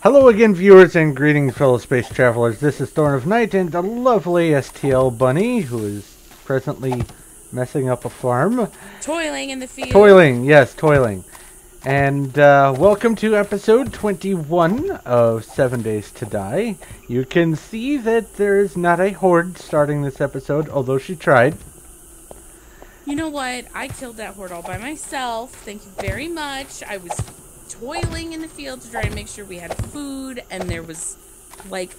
Hello again, viewers, and greetings, fellow space travelers. This is Thorn of Night and the lovely STL Bunny, who is presently messing up a farm. Toiling in the field. Toiling, yes, toiling. And welcome to episode 21 of 7 Days to Die. You can see that there is not a horde starting this episode, although she tried. You know what? I killed that horde all by myself. Thank you very much. I was toiling in the field to try to make sure we had food, and there was like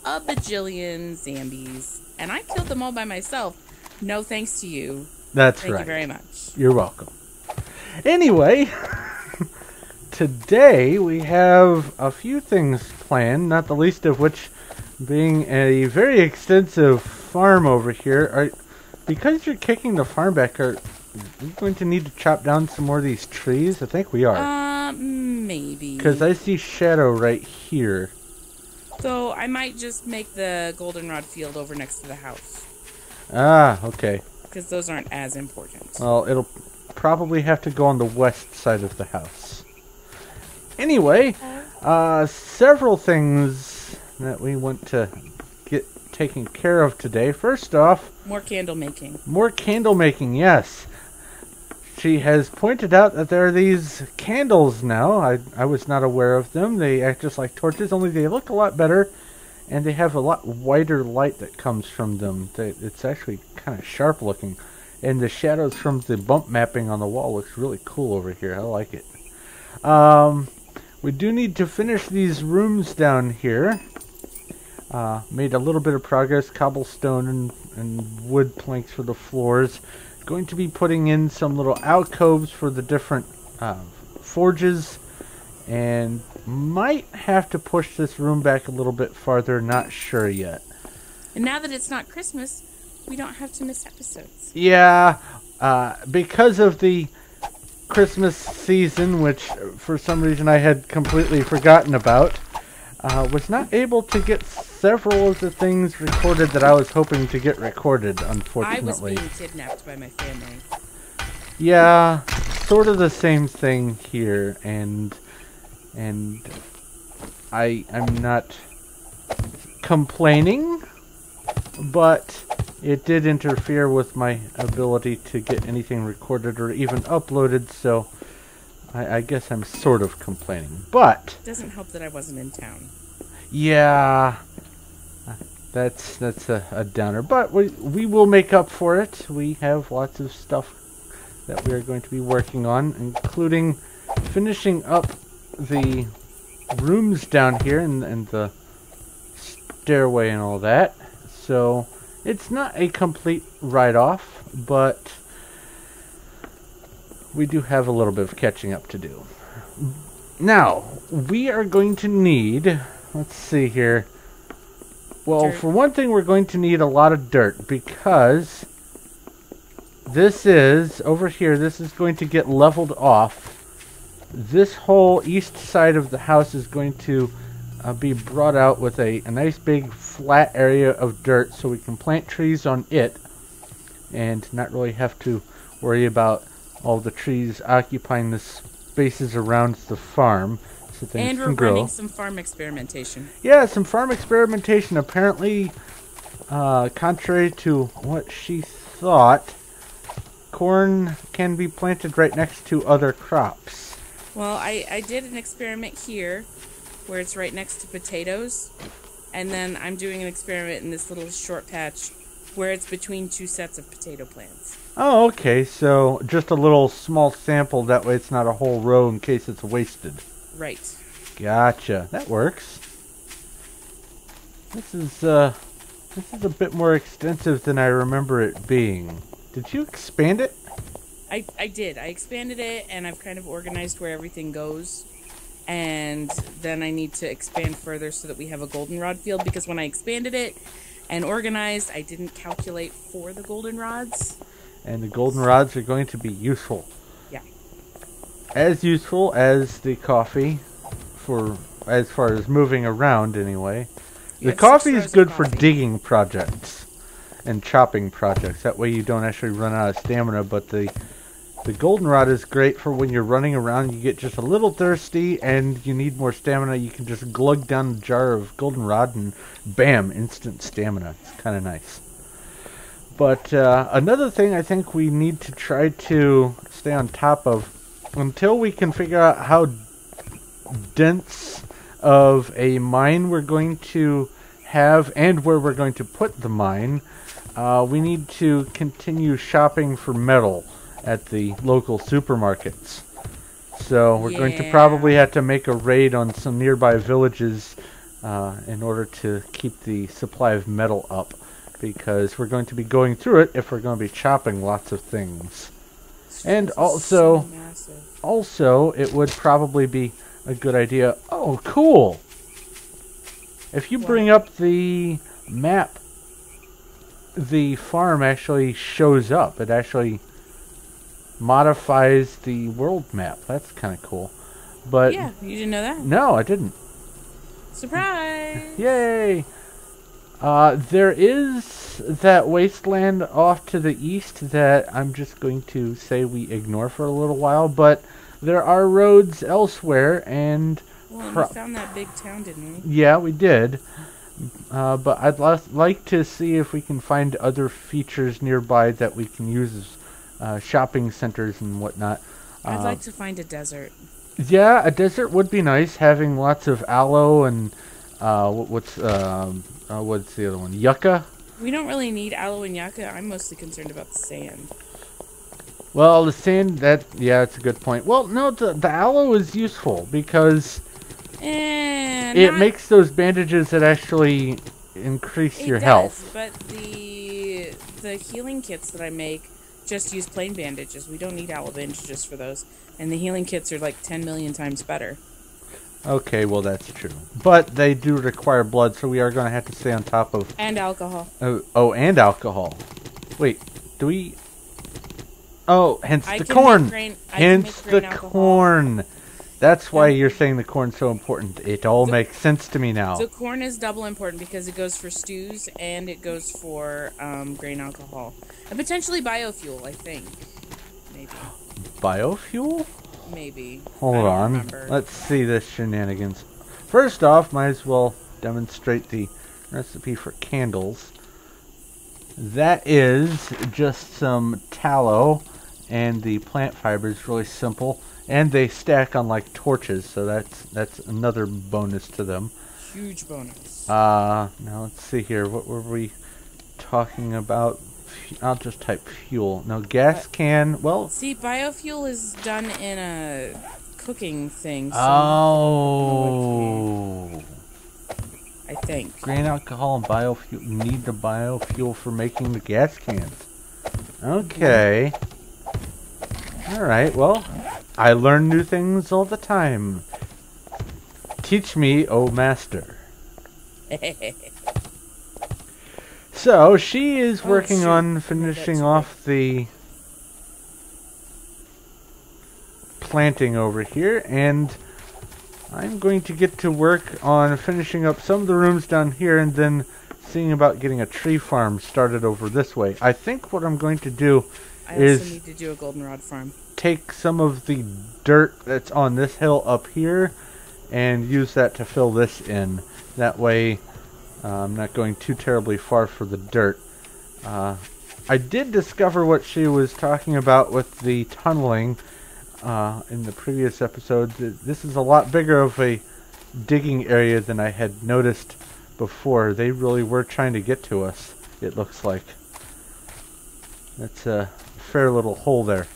a bajillion zombies, and I killed them all by myself. No thanks to you. That's right. Thank you very much. You're welcome. Anyway, today we have a few things planned, not the least of which being a very extensive farm over here. Because you're kicking the farm back, are we going to need to chop down some more of these trees? I think we are. Maybe. Because I see shadow right here. So I might just make the goldenrod field over next to the house. Ah, okay. Because those aren't as important. Well, it'll probably have to go on the west side of the house. Anyway, several things that we want to get taken care of today. First off, more candle making. More candle making, yes. She has pointed out that there are these candles now. I was not aware of them. They act just like torches, only they look a lot better, and they have a lot wider light that comes from them. It's actually kind of sharp looking, and the shadows from the bump mapping on the wall looks really cool over here. I like it. We do need to finish these rooms down here. Made a little bit of progress, cobblestone and wood planks for the floors. Going to be putting in some little alcoves for the different forges, and might have to push this room back a little bit farther, not sure yet. And now that it's not Christmas, we don't have to miss episodes. Yeah, because of the Christmas season, which for some reason I had completely forgotten about, was not able to get several of the things recorded that I was hoping to get recorded, unfortunately. I was being kidnapped by my family. Yeah, sort of the same thing here, and I'm not complaining, but it did interfere with my ability to get anything recorded or even uploaded, so I guess I'm sort of complaining. But it doesn't help that I wasn't in town. Yeah, that's a downer, but we will make up for it. We have lots of stuff that we are going to be working on, including finishing up the rooms down here and the stairway and all that. So it's not a complete write-off, but we do have a little bit of catching up to do. Now, we are going to need... Let's see here. Well, dirt. For one thing, we're going to need a lot of dirt, because this is, over here, this is going to get leveled off. This whole east side of the house is going to be brought out with a nice big flat area of dirt, so we can plant trees on it, and not really have to worry about all the trees occupying the spaces around the farm. And we're running some farm experimentation. Yeah, some farm experimentation. Apparently, contrary to what she thought, corn can be planted right next to other crops. Well, I did an experiment here, where it's right next to potatoes, and then I'm doing an experiment in this little short patch, where it's between two sets of potato plants. Oh, okay. So just a little small sample. That way, it's not a whole row in case it's wasted. Right. Gotcha. That works. This is a bit more extensive than I remember it being. Did you expand it? I did. I expanded it, and I've kind of organized where everything goes. And then I need to expand further so that we have a goldenrod field, because when I expanded it and organized, I didn't calculate for the goldenrods. And the goldenrods are going to be useful. Yeah. As useful as the coffee, as far as moving around anyway. The coffee is good for digging projects and chopping projects. That way you don't actually run out of stamina, but the The goldenrod is great for when you're running around, you get just a little thirsty and you need more stamina. You can just glug down a jar of goldenrod and bam, instant stamina. It's kind of nice. But another thing I think we need to try to stay on top of, until we can figure out how dense of a mine we're going to have and where we're going to put the mine, we need to continue shopping for metal at the local supermarkets. So we're going to probably have to make a raid on some nearby villages in order to keep the supply of metal up, because we're going to be going through it if we're going to be chopping lots of things. And also it would probably be a good idea. Oh, cool! If you bring up the map, the farm actually shows up. It actually modifies the world map. That's kind of cool. But yeah, you didn't know that? No, I didn't. Surprise! Yay! There is that wasteland off to the east that I'm just going to say we ignore for a little while, but there are roads elsewhere, and well, we found that big town, didn't we? Yeah, we did. But I'd like to see if we can find other features nearby that we can use as shopping centers and whatnot. I'd like to find a desert. Yeah, a desert would be nice, having lots of aloe and what's the other one? Yucca? We don't really need aloe and yucca. I'm mostly concerned about the sand. Well, the sand, that's a good point. Well, no, the aloe is useful because it makes those bandages that actually increase your health. But the healing kits that I make just use plain bandages. We don't need aloe bandages for those. And the healing kits are like 10 million times better. Okay, well, that's true. But they do require blood, so we are going to have to stay on top of... And alcohol. Oh, and alcohol. Wait, do we... Oh, hence the corn. Hence the corn. That's why you're saying the corn's so important. It all makes sense to me now. So corn is double important because it goes for stews and it goes for grain alcohol. And potentially biofuel, I think. Maybe. Biofuel? Maybe. Hold on. Remember. Let's see this shenanigans. First off, might as well demonstrate the recipe for candles. That is just some tallow and the plant fibers, really simple. And they stack on like torches, so that's another bonus to them. Huge bonus. Now let's see here. What were we talking about? I'll just type fuel. No, gas can. Well, see, biofuel is done in a cooking thing. So I think grain alcohol and biofuel. You need the biofuel for making the gas cans. Okay. All right. Well, I learn new things all the time. Teach me, oh master. So, she is working on finishing off the planting over here, and I'm going to get to work on finishing up some of the rooms down here and then seeing about getting a tree farm started over this way. I think what I'm going to do is also need to do a goldenrod farm. Take some of the dirt that's on this hill up here and use that to fill this in. That way I'm not going too terribly far for the dirt. I did discover what she was talking about with the tunneling in the previous episode. This is a lot bigger of a digging area than I had noticed before. They really were trying to get to us, it looks like. That's a fair little hole there.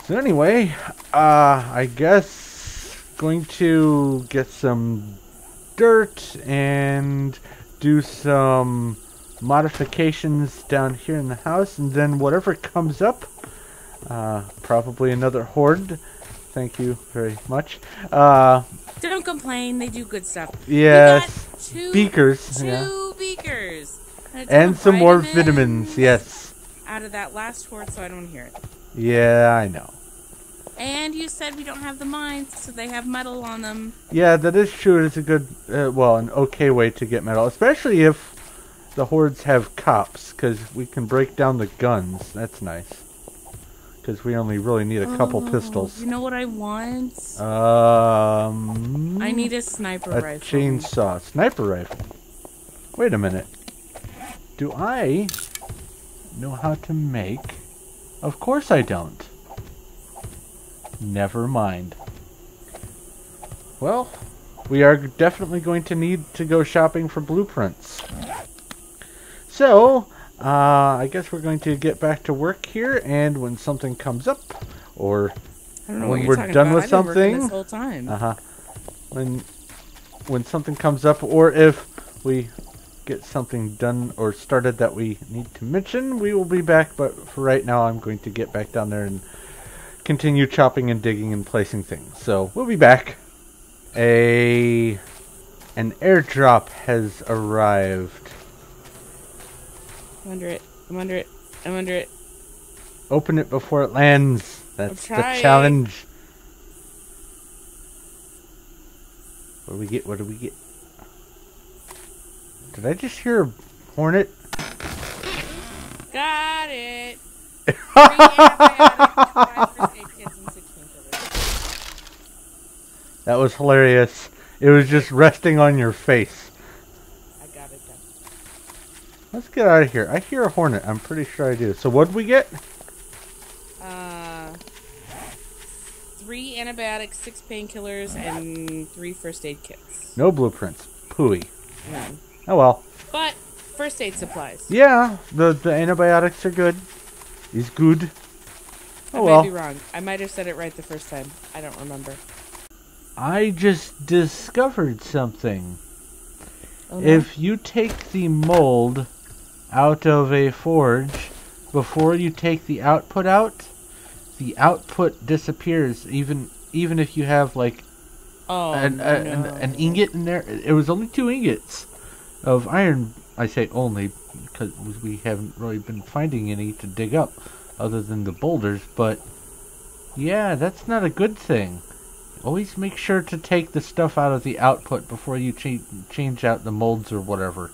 So anyway, I guess going to get some dirt and do some modifications down here in the house, and then whatever comes up, probably another horde. Thank you very much. Don't complain, they do good stuff. Yes, we got beakers. Two beakers. And some more vitamins, yes. Out of that last horde, so I don't hear it. Yeah, I know. And you said we don't have the mines, so they have metal on them. Yeah, that is true. It's a good, an okay way to get metal, especially if the hordes have cops, because we can break down the guns. That's nice. because we only really need a couple pistols. You know what I want? I need a sniper rifle. A chainsaw. Sniper rifle. Wait a minute. Do I know how to make? Of course I don't. Never mind. Well, we are definitely going to need to go shopping for blueprints. So, I guess we're going to get back to work here, and when something comes up, or when we're done with something, this whole time. when something comes up, or if we get something done or started that we need to mention, we will be back. But for right now, I'm going to get back down there and continue chopping and digging and placing things. So we'll be back. An airdrop has arrived. I'm under it. I'm under it. I'm under it. Open it before it lands. That's the challenge. What do we get? What do we get? Did I just hear a hornet? Got it. That was hilarious. It was just resting on your face. I got it done. Let's get out of here. I hear a hornet. I'm pretty sure I do. So what did we get? 3 antibiotics, 6 painkillers, and 3 first aid kits. No blueprints. Pooey. None. Oh well. But first aid supplies. Yeah, the antibiotics are good. Is good. I might be wrong. I might have said it right the first time. I don't remember. I just discovered something. Oh, no? If you take the mold out of a forge before you take the output out, the output disappears. Even if you have like an ingot in there. It was only 2 ingots of iron. I say only because we haven't really been finding any to dig up other than the boulders. But yeah, that's not a good thing. Always make sure to take the stuff out of the output before you change out the molds or whatever.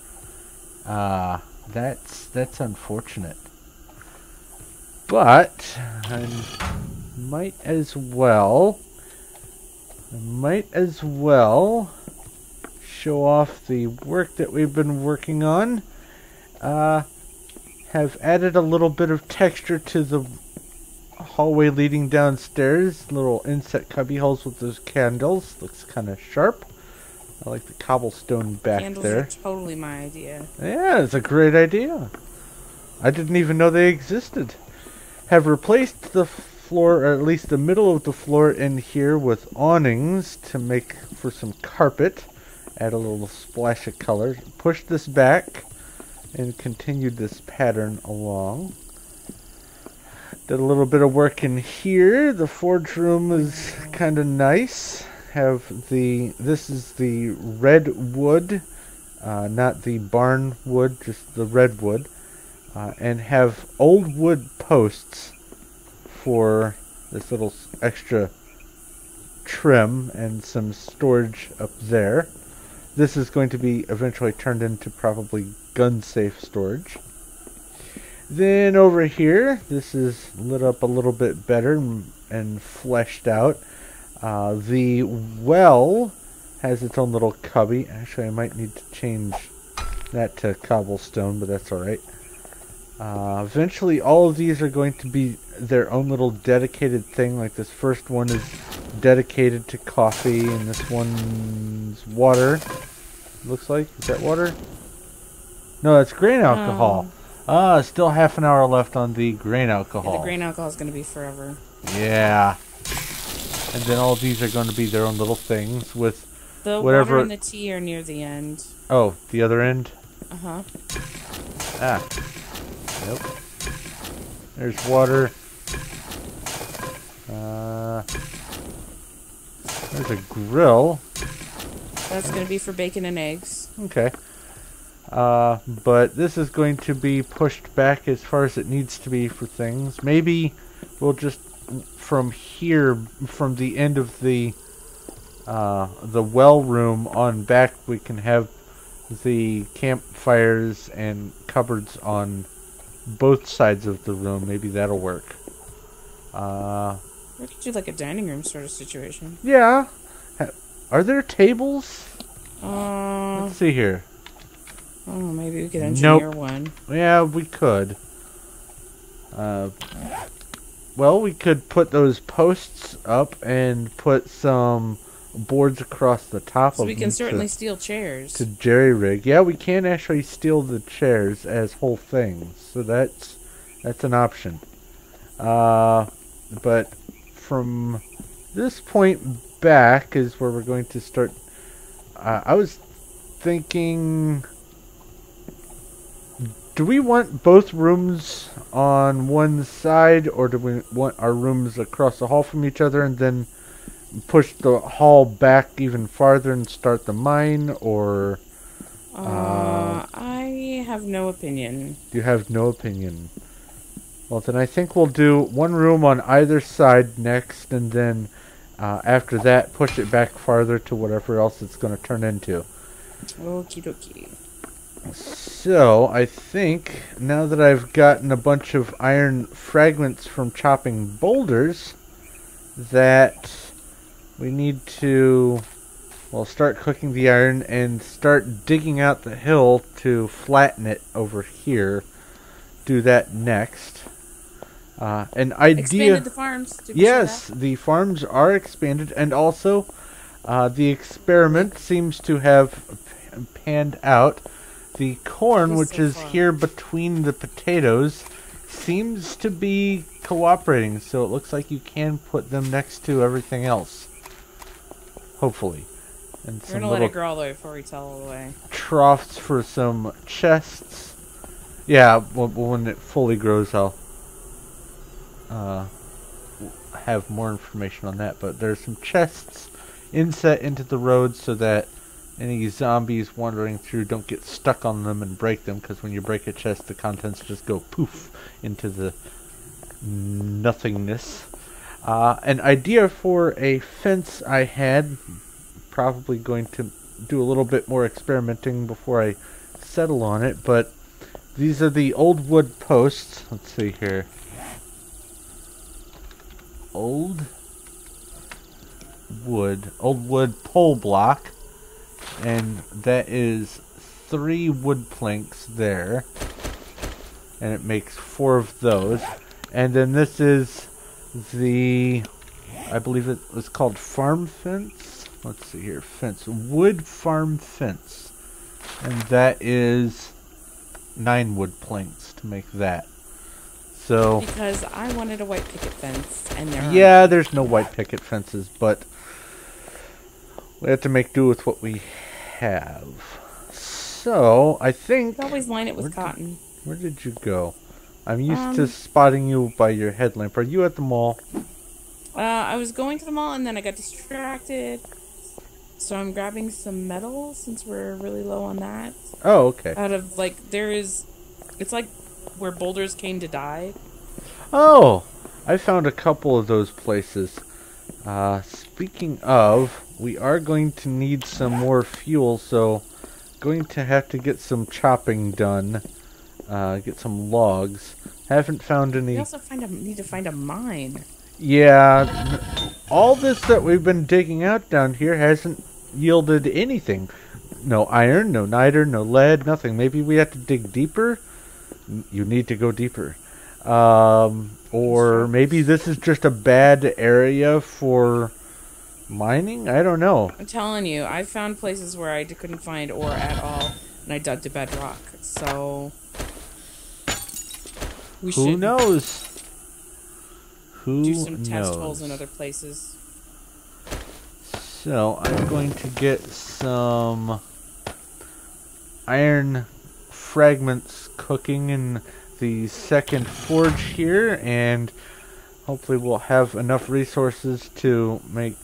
That's unfortunate. But I might as well show off the work that we've been working on. Have added a little bit of texture to the hallway leading downstairs. Little inset cubby holes with those candles. Looks kind of sharp. I like the cobblestone back Candles there. Are totally my idea. Yeah, it's a great idea. I didn't even know they existed. Have replaced the floor, or at least the middle of the floor in here, with awnings to make for some carpet. Add a little splash of color. Push this back and continued this pattern along. Did a little bit of work in here. The forge room is kind of nice. This is the red wood, not the barn wood, just the red wood. And have old wood posts for this little extra trim and some storage up there. This is going to be eventually turned into probably gun safe storage. Then over here, this is lit up a little bit better and fleshed out. The well has its own little cubby. Actually, I might need to change that to cobblestone, but that's alright. Eventually, all of these are going to be their own little dedicated thing. Like this first one is dedicated to coffee, and this one's water. Looks like. Is that water? No, that's grain alcohol. Still half an hour left on the grain alcohol. Yeah, the grain alcohol is going to be forever. Yeah. And then all these are going to be their own little things with the whatever. Water and the tea are near the end. Oh, the other end? Uh-huh. Ah. Yep. There's water. There's a grill. That's going to be for bacon and eggs. Okay. But this is going to be pushed back as far as it needs to be for things. Maybe we'll just, from here, from the end of the well room on back, we can have the campfires and cupboards on both sides of the room. Maybe that'll work. We could do like a dining room sort of situation. Yeah. Are there tables? Let's see here. Oh, maybe we could engineer one. Yeah, we could. Well, we could put those posts up and put some boards across the top of them. So we can certainly steal chairs. To jerry-rig. Yeah, we can actually steal the chairs as whole things. So that's an option. But from this point back is where we're going to start. I was thinking, do we want both rooms on one side, or do we want our rooms across the hall from each other and then push the hall back even farther and start the mine, or... I have no opinion. You have no opinion. Well, then I think we'll do one room on either side next, and then after that, push it back farther to whatever else it's going to turn into. Okie dokie. So, I think, now that I've gotten a bunch of iron fragments from chopping boulders, that we need to, well, start cooking the iron and start digging out the hill to flatten it over here. Do that next. An idea... Expanded the farms. Yes, the farms are expanded, and also the experiment seems to have panned out. The corn, which is here between the potatoes, seems to be cooperating, so it looks like you can put them next to everything else. Hopefully. And we're gonna let it grow all the way before we tell all the way. Troughs for some chests. Yeah, well, when it fully grows, I'll have more information on that. But there's some chests inset into the road so that any zombies wandering through don't get stuck on them and break them, because when you break a chest, the contents just go poof into the nothingness. An idea for a fence I had, probably going to do a little bit more experimenting before I settle on it, but these are the old wood posts. Let's see here. Old wood pole block. And that is 3 wood planks there. And it makes 4 of those. And then this is the, I believe it was called farm fence. Let's see here, fence. Wood farm fence. And that is 9 wood planks to make that. So, because I wanted a white picket fence, and there's no white picket fences, but we have to make do with what we have. So, I think... always line it with cotton. Where did you go? I'm used to spotting you by your headlamp. Are you at the mall? I was going to the mall, and then I got distracted. So I'm grabbing some metal, since we're really low on that. Oh, okay. Out of, like, it's like where boulders came to die. Oh! I found a couple of those places. Speaking of, we are going to need some more fuel, so going to have to get some chopping done. Get some logs. Haven't found any... We also need to find a mine. Yeah, all this that we've been digging out down here hasn't yielded anything. No iron, no niter, no lead, nothing. Maybe we have to dig deeper? You need to go deeper. Or maybe this is just a bad area for mining? I don't know. I'm telling you, I found places where I couldn't find ore at all, and I dug to bedrock. So, who knows? Who do some knows? test holes in other places. So, I'm going to get some iron fragments cooking in the second forge here, and hopefully we'll have enough resources to make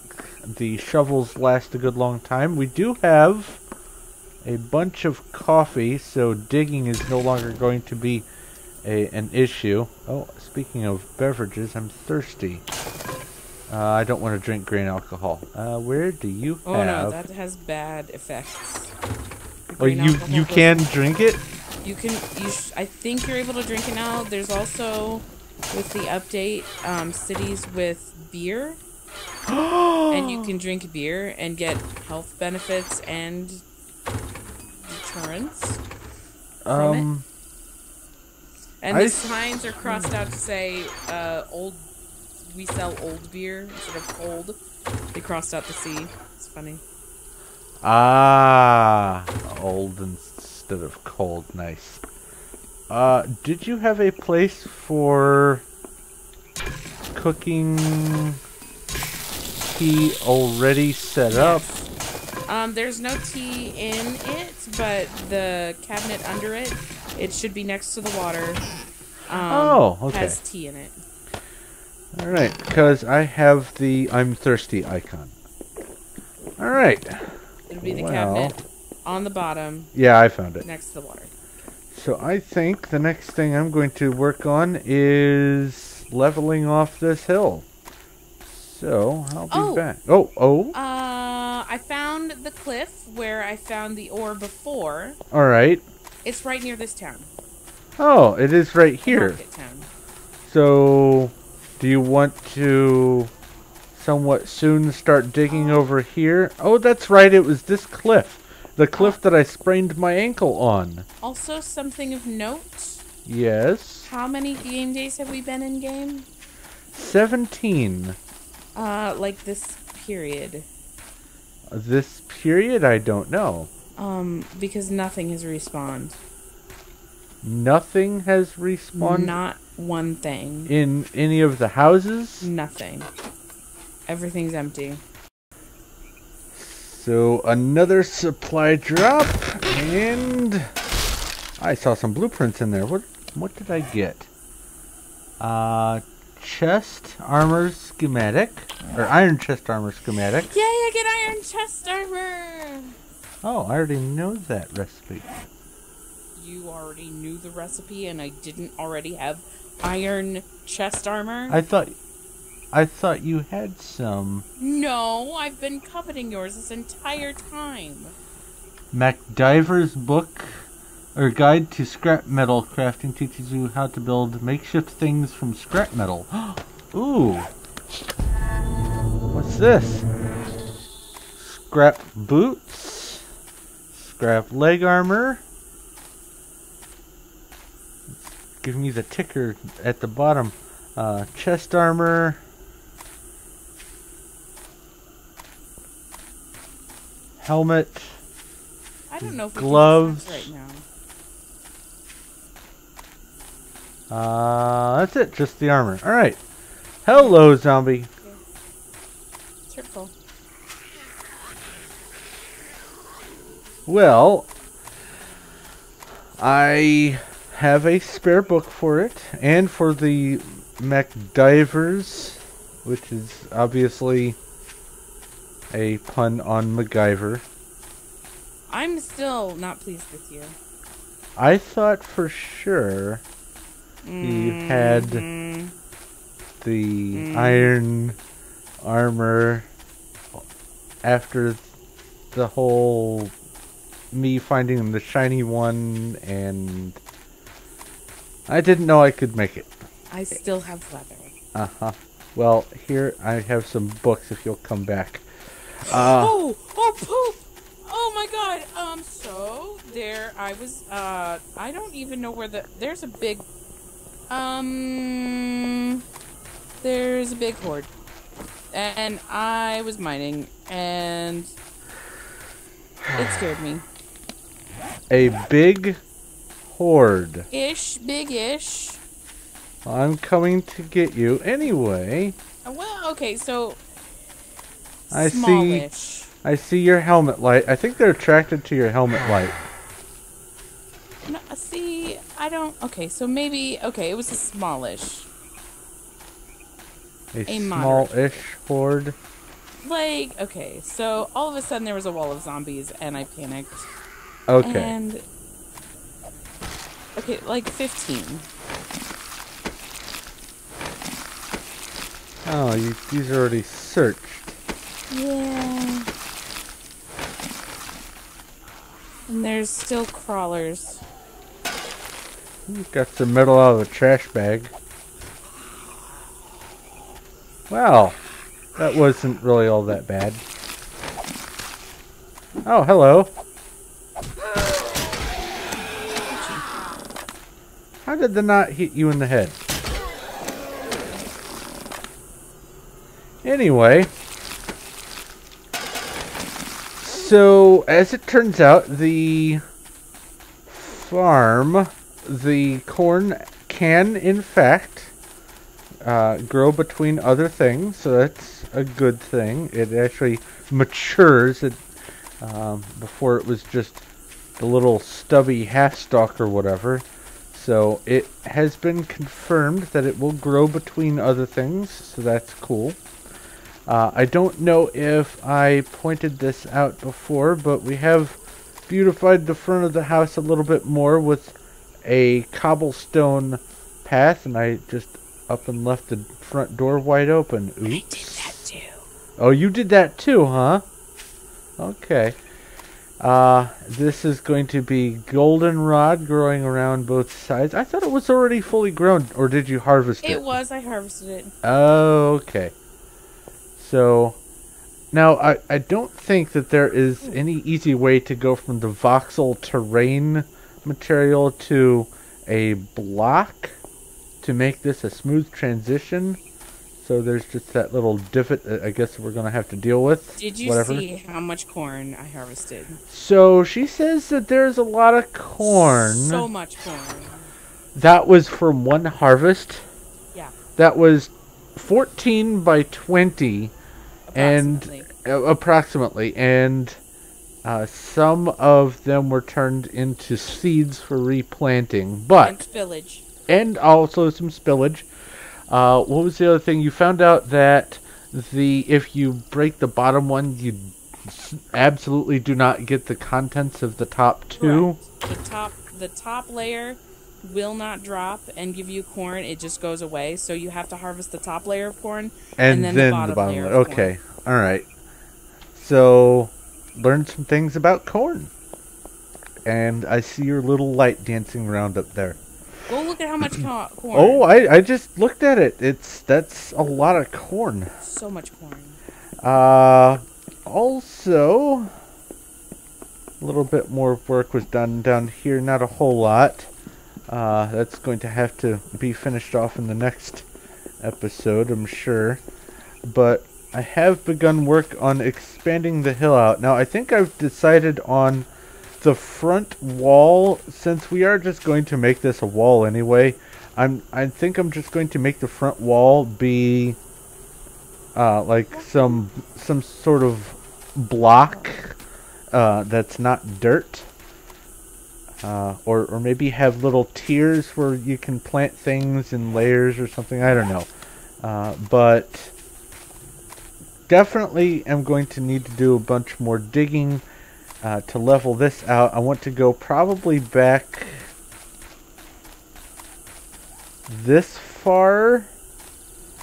the shovels last a good long time. We do have a bunch of coffee, so digging is no longer going to be an issue. Oh, speaking of beverages, I'm thirsty. I don't want to drink grain alcohol. Where do you have... Oh no, that has bad effects. Oh, you can drink it? You can. I think you're able to drink it now. There's also with the update, cities with beer. And you can drink beer and get health benefits and deterrence from it. And the signs are crossed out to say, old. We sell old beer instead of cold. They crossed out the C. It's funny. Ah, old instead of cold. Nice. Did you have a place for cooking tea already set up? There's no tea in it, but the cabinet under it, it should be next to the water. Okay. Has tea in it. Alright, because I have the I'm thirsty icon. Alright. It'll be the cabinet on the bottom. Yeah, I found it. Next to the water. So I think the next thing I'm going to work on is leveling off this hill. So, I'll be back. I found the cliff where I found the ore before. Alright. It's right near this town. Oh, it is right here. Market town. So, do you want to somewhat soon start digging over here? Oh, that's right, it was this cliff. The cliff that I sprained my ankle on. Also, something of note. Yes. How many game days have we been in game? 17. Like this period. This period? I don't know. Because nothing has respawned. Nothing has respawned? Not one thing. In any of the houses? Nothing. Everything's empty. So, another supply drop, and I saw some blueprints in there. What did I get? Chest armor schematic, or iron chest armor schematic. Yay, I get iron chest armor! Oh, I already know that recipe. You already knew the recipe and I didn't already have iron chest armor? I thought you had some. No, I've been coveting yours this entire time. MacDiver's book, or guide to scrap metal crafting, teaches you how to build makeshift things from scrap metal. Ooh. What's this? Scrap boots. Scrap leg armor. Give me the ticker at the bottom. Chest armor. Helmet. I don't know if gloves. We can right now. That's it. Just the armor. All right. Hello, zombie. Okay. Circle. Well, I have a spare book for it, and for the MacDivers, which is obviously a pun on MacGyver. I'm still not pleased with you. I thought for sure you had the iron armor after the whole me finding the shiny one, and I didn't know I could make it. I still have leather. Uh-huh. Well, here I have some books if you'll come back. Oh poop! Oh my god! So there I was. I don't even know where there's a big. There's a big horde, and I was mining, and it scared me. A big horde. Big-ish. I'm coming to get you anyway. Well, okay, so I smallish. see your helmet light. I think they're attracted to your helmet light. No, see, I don't. Okay, so maybe. Okay, it was a smallish. A moderate. small-ish horde. Like, okay, so all of a sudden there was a wall of zombies, and I panicked. Okay. And okay, like 15. Oh, these are already searched. Yeah. And there's still crawlers. Got some metal out of a trash bag. Well, that wasn't really all that bad. Oh, hello. How did the knot hit you in the head? Anyway, so as it turns out, the farm, the corn can in fact grow between other things, so that's a good thing. It actually matures. Before it was just the little stubby half stalk or whatever. So it has been confirmed that it will grow between other things, so that's cool. I don't know if I pointed this out before, but we have beautified the front of the house a little bit more with a cobblestone path, and I just up and left the front door wide open. Oops. I did that too. Oh, you did that too, huh? Okay. This is going to be goldenrod growing around both sides. I thought it was already fully grown, or did you harvest it? It was. I harvested it. Oh, okay. So, now, I don't think that there is any easy way to go from the voxel terrain material to a block to make this a smooth transition. So there's just that little divot that I guess we're going to have to deal with. Did you see how much corn I harvested? So she says that there's a lot of corn. So much corn. That was from one harvest? Yeah. That was 14 by 20. Approximately. And some of them were turned into seeds for replanting. But and spillage. And also some spillage. What was the other thing? You found out that if you break the bottom one, you absolutely do not get the contents of the top two. Correct. The top layer will not drop and give you corn. It just goes away. So you have to harvest the top layer of corn and then the bottom layer of corn. Okay. All right. So learn some things about corn. And I see your little light dancing around up there. Go look at how much corn. Oh, I just looked at it. That's a lot of corn. So much corn. Also, a little bit more work was done down here. Not a whole lot. That's going to have to be finished off in the next episode, I'm sure. But I have begun work on expanding the hill out. Now, I think I've decided on the front wall, since we are just going to make this a wall anyway. I think I'm just going to make the front wall be like some sort of block that's not dirt, or maybe have little tiers where you can plant things in layers or something. I don't know, but definitely am going to need to do a bunch more digging to level this out. I want to go probably back this far,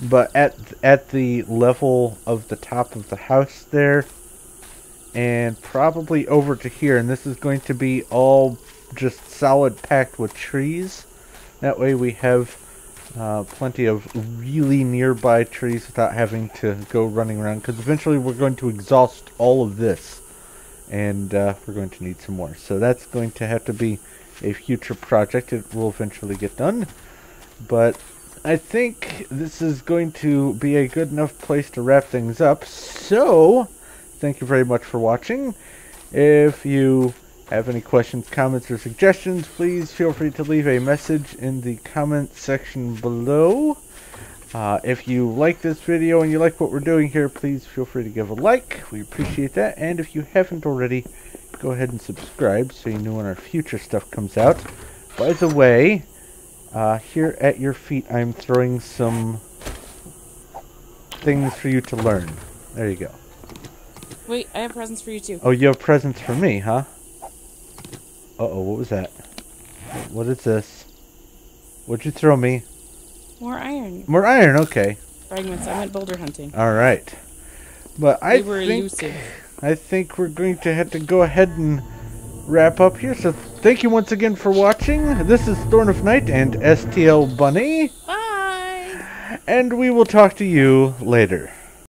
but at the level of the top of the house there, and probably over to here. And this is going to be all just solid packed with trees. That way we have plenty of really nearby trees without having to go running around, because eventually we're going to exhaust all of this. And we're going to need some more. So that's going to have to be a future project. It will eventually get done. But I think this is going to be a good enough place to wrap things up. So, thank you very much for watching. If you have any questions, comments, or suggestions, please feel free to leave a message in the comment section below. If you like this video and you like what we're doing here, please feel free to give a like. We appreciate that. And if you haven't already, go ahead and subscribe so you know when our future stuff comes out. By the way, here at your feet, I'm throwing some things for you to learn. There you go. Wait, I have presents for you too. Oh, you have presents for me, huh? Uh-oh, what was that? What is this? What'd you throw me? More iron. More iron, okay. Fragments. I went boulder hunting. All right. But I think we're going to have to go ahead and wrap up here. So thank you once again for watching. This is Thorn of Night and STL Bunny. Bye. And we will talk to you later.